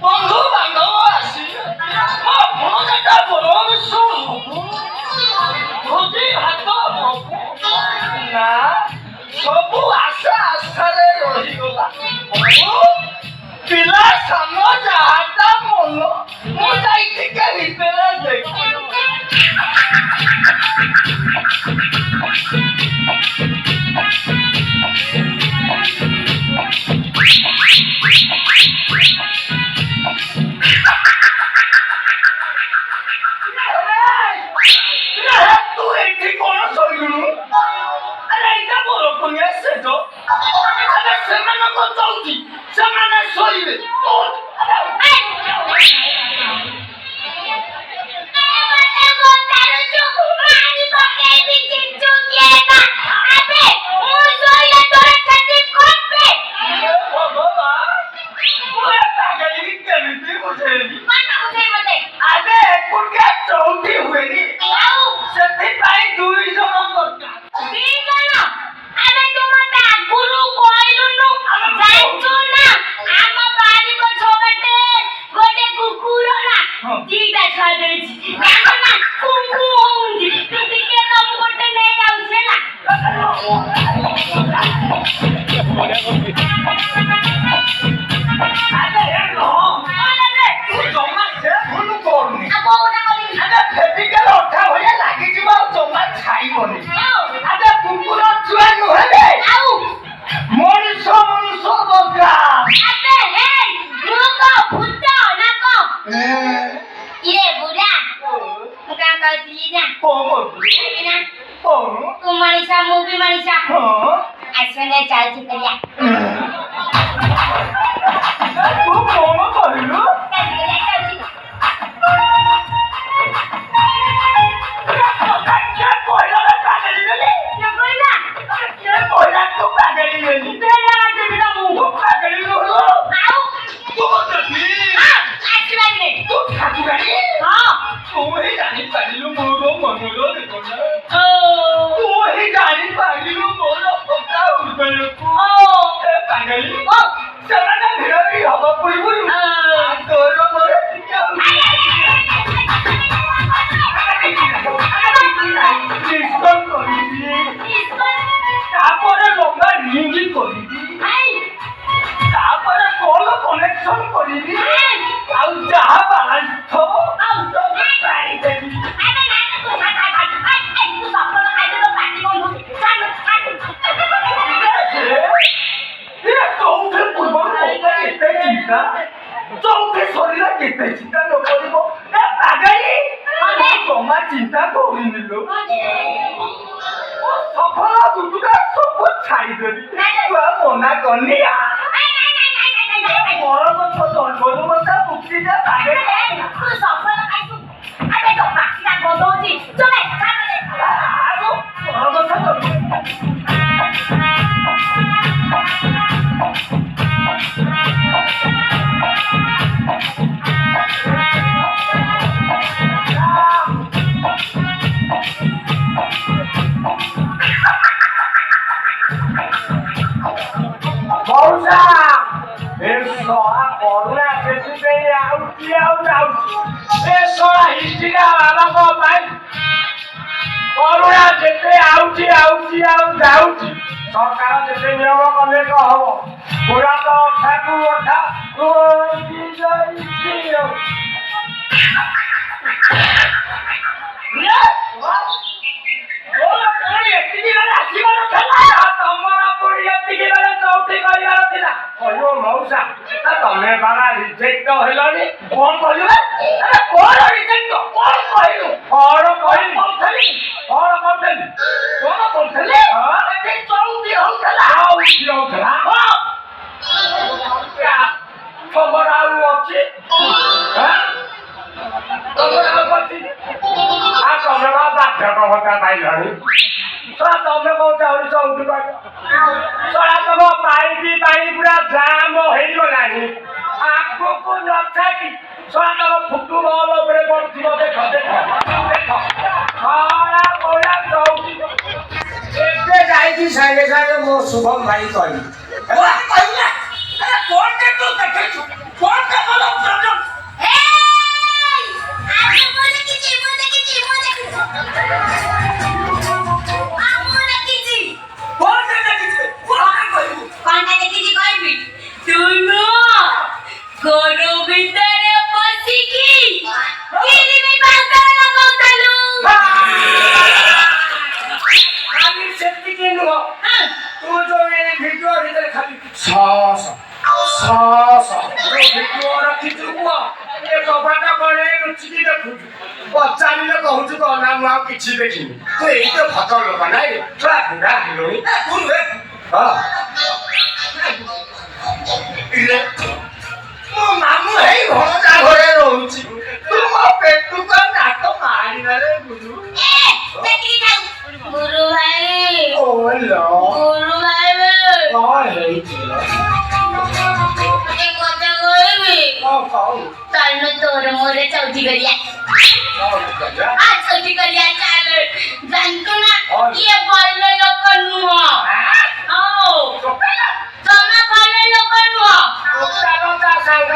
বন্ধু বান্ধব আসি ভোজটা পরমেশ ভোজি ভাত না ସବୁ ଆଶା ଆଶାରେ ରହିଗଲା ପିଲା ସାନ ଯାହାଟା ମନ ମୁଁ ଯାଇ ଟିକେ ଭିତରେ ଦେଖି ତୁ ଏଠି କଣ ଶୋଇଲୁଣୁ ଆରେ ଏଇଟା ବର ପୁଣିଆ ସେଜ ଆରେ ସେମାନଙ୍କ ଚଉଠି ସେମାନେ ଶୋଇବେ ସାଙ୍ଗେ ସାଙ୍ଗେ ମୋ ଶୁଭମ ଭାଇ କହିଲି কোনটা তো দেখেছো কোনটা বলো প্রবলেম আমি মনে কিছু কোনটা দেখেছো কোনটা কইবো কোনটা দেখেছি কইবি শুনো গরু ভিতরে পশি কি কিলিমি বাঁধা লাগাতালু আমি সেদিকে নো তুই তো এই ভিডিও ভিতরে খালি সাস সাস এই ভিডিও রাখিଛୁ କୁହ ଏ କବାଟା କରେ ଲୁଚିକି ଦେଖୁଛୁ ପଚାରିଲେ କହୁଛୁ କଣ ନା ମୁଁ ଆଉ କିଛି ଦେଖିନି ତୁ ଏଇ ତ ଫଟ ଲୋକ ନାଇଁ ପୁରା ବୁଢା ହେଲୁଣି ହଁ ଇରେ ମୋ ମାମୁଁ ହେଇ ଭଣଜା ଘରେ ରହୁଛି ତୁ ମୋ ପେଟକୁ ନାଟ ମାରିବାରେ ବୁଝୁ ସେଠିକି ଯାଉ ଗୁରୁ ଭାଇ ଓଲୋ ଗୁରୁ ଭାଇ କଣ ହେଇଥିଲା ଏ କଥା କହିବି କଣ କହୁ ଚାଲ ତୋର ମୋର ଚୌଠି କରିବା ଚୌଠି କରିବା ଚାଲ ଜାଣିଛୁ ନା ଇଏ ଭଲ ଲୋକ ନୁହଁ ହଉ ତମେ ଭଲ ଲୋକ ନୁହଁ ତା ସାଙ୍ଗ